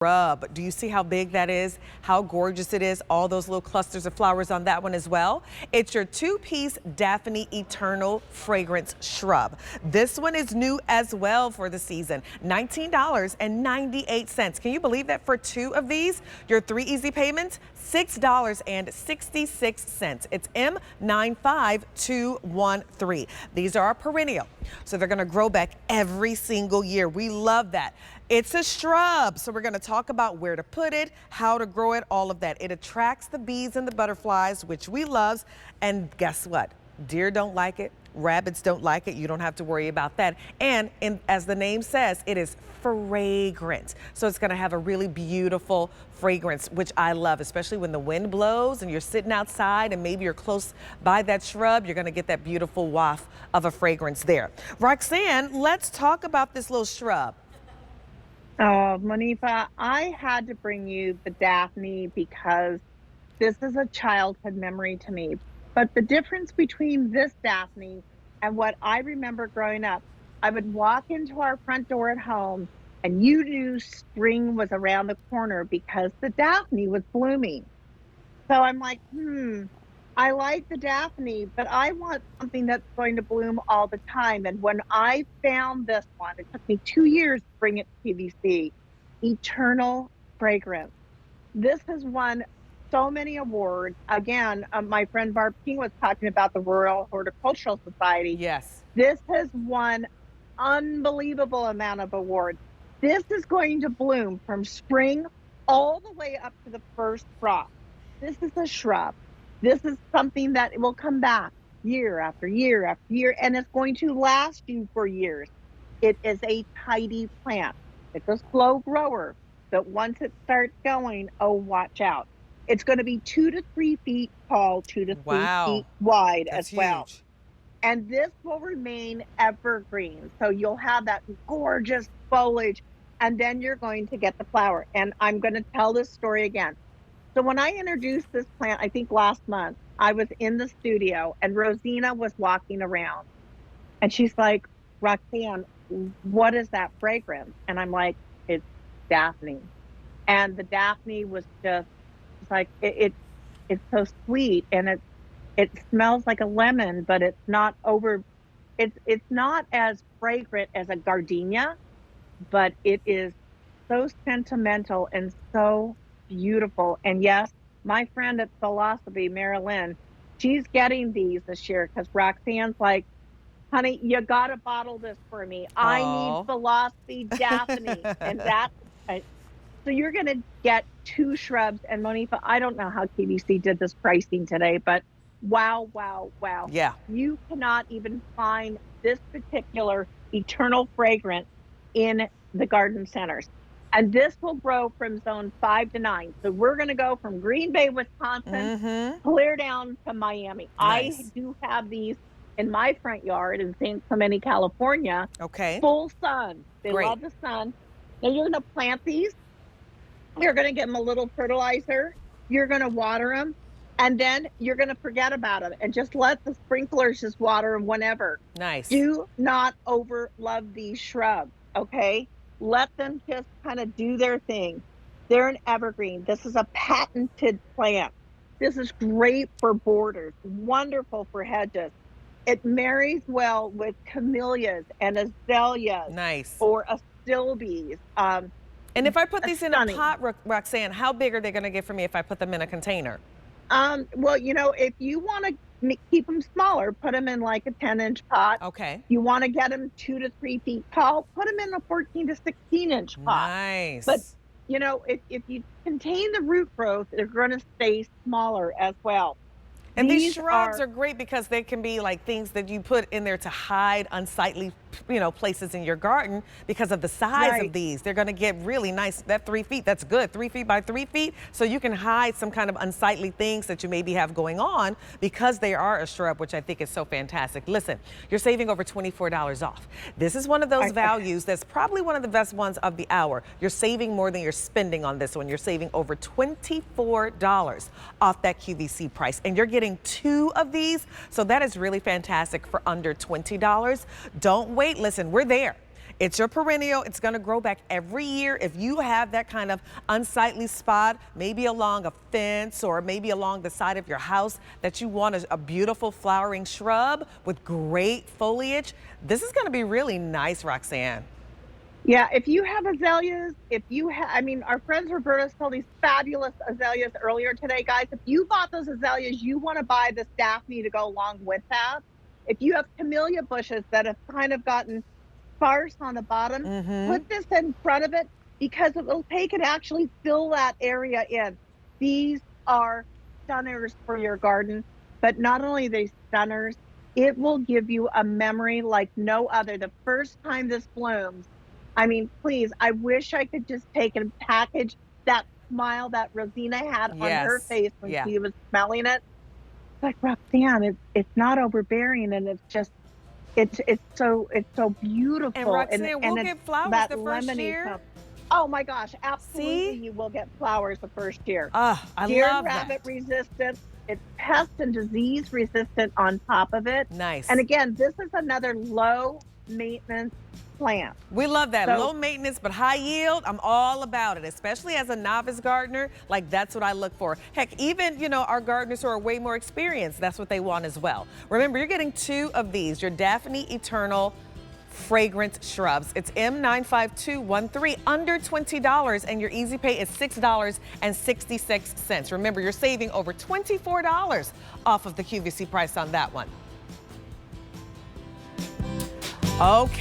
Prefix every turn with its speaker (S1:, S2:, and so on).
S1: Shrub. Do you see how big that is? How gorgeous it is? All those little clusters of flowers on that one as well. It's your two-piece Daphne Eternal Fragrance Shrub. This one is new as well for the season. $19.98. Can you believe that for two of these? Your 3 easy payments, $6.66. It's M95213. These are perennial, so they're going to grow back every single year. We love that. It's a shrub, so we're going to talk about where to put it, how to grow it, all of that. It attracts the bees and the butterflies, which we love. And guess what? Deer don't like it. Rabbits don't like it. You don't have to worry about that. And as the name says, it is fragrant. So it's going to have a really beautiful fragrance, which I love, especially when the wind blows and you're sitting outside and maybe you're close by that shrub. You're going to get that beautiful waft of a fragrance there. Roxanne, let's talk about this little shrub.
S2: Oh, Monifa, I had to bring you the Daphne because this is a childhood memory to me. But the difference between this Daphne and what I remember growing up, I would walk into our front door at home and you knew spring was around the corner because the Daphne was blooming. So I'm like, I like the Daphne, but I want something that's going to bloom all the time. And when I found this one, it took me 2 years to bring it to QVC, Eternal Fragrance. This has won so many awards. Again, my friend Barb King was talking about the Royal Horticultural Society.
S1: Yes.
S2: This has won unbelievable amount of awards. This is going to bloom from spring all the way up to the first frost. This is a shrub. This is something that will come back year after year after year, and it's going to last you for years. It is a tidy plant. It's a slow grower, but once it starts going, oh, watch out. It's going to be 2 to 3 feet tall, 2 to 3 feet wide as well.
S1: Huge.
S2: And this will remain evergreen. So you'll have that gorgeous foliage, and then you're going to get the flower. And I'm going to tell this story again. So when I introduced this plant, I think last month, I was in the studio and Rosina was walking around and she's like, Roxanne, what is that fragrance? And I'm like, it's Daphne. And the Daphne was just like, it's so sweet and it smells like a lemon, but it's not it's not as fragrant as a gardenia, but it is so sentimental and so beautiful. And yes, my friend at Philosophy, Marilyn, she's getting these this year because Roxanne's like, honey, you gotta bottle this for me. I need Philosophy Daphne. And that's so you're gonna get 2 shrubs. And Monifa, I don't know how QVC did this pricing today, but wow.
S1: Yeah.
S2: You cannot even find this particular Eternal Fragrance in the garden centers. And this will grow from zone 5 to 9. So we're going to go from Green Bay, Wisconsin, clear down to Miami. Nice. I do have these in my front yard in St. Clemente, California.
S1: Okay.
S2: Full sun. They love the sun. Now you're going to plant these. You're going to give them a little fertilizer. You're going to water them. And then you're going to forget about them and just let the sprinklers just water them whenever.
S1: Nice.
S2: Do not overlove these shrubs, okay? Let them just kind of do their thing. They're an evergreen. This is a patented plant. This is great for borders, wonderful for hedges. It marries well with camellias and azaleas.
S1: Nice.
S2: Or astilbes.
S1: And if I put these in a pot, Roxanne, how big are they going to get for me if I put them in a container?
S2: Well, you know, if you want to keep them smaller, put them in like a 10-inch pot.
S1: Okay.
S2: You want to get them 2 to 3 feet tall, put them in a 14 to 16-inch pot.
S1: Nice.
S2: But, you know, if you contain the root growth, they're going to stay smaller as well.
S1: And these shrubs are great because they can be like things that you put in there to hide unsightly, places in your garden because of the size of these. They're going to get really nice. That 3 feet, that's good. 3 feet by 3 feet. So you can hide some kind of unsightly things that you maybe have going on because they are a shrub, which I think is so fantastic. Listen, you're saving over $24 off. This is one of those values that's probably one of the best ones of the hour. You're saving more than you're spending on this one. You're saving over $24 off that QVC price. And you're getting 2 of these. So that is really fantastic for under $20. Don't wait. Listen, we're there. It's your perennial. It's going to grow back every year. If you have that kind of unsightly spot, maybe along a fence or maybe along the side of your house that you want a beautiful flowering shrub with great foliage, this is going to be really nice, Roxanne.
S2: Yeah, if you have azaleas, I mean, our friends Roberta sold these fabulous azaleas earlier today, guys. If you bought those azaleas, you want to buy this Daphne to go along with that. If you have camellia bushes that have kind of gotten sparse on the bottom, put this in front of it because it will take and actually fill that area in. These are stunners for your garden, but not only are they stunners, it will give you a memory like no other. The first time this blooms, I mean, please, I wish I could just take and package that smile that Rosina had on her face when she was smelling it. It's like, Roxanne, it's not overbearing, and it's just it's so beautiful.
S1: And Roxanne, we'll get flowers the first year.
S2: Tone. Oh my gosh, absolutely.
S1: See?
S2: You will get flowers the first year.
S1: I
S2: Deer
S1: love
S2: and rabbit
S1: that.
S2: resistant. It's pest and disease resistant on top of it.
S1: Nice.
S2: And again, this is another low maintenance plant.
S1: We love that.
S2: So,
S1: low maintenance, but high yield. I'm all about it, especially as a novice gardener. Like, that's what I look for. Heck, even, you know, our gardeners who are way more experienced, that's what they want as well. Remember, you're getting 2 of these, your Daphne Eternal fragrance shrubs. It's M95213, under $20, and your easy pay is $6.66. Remember, you're saving over $24 off of the QVC price on that one. Okay.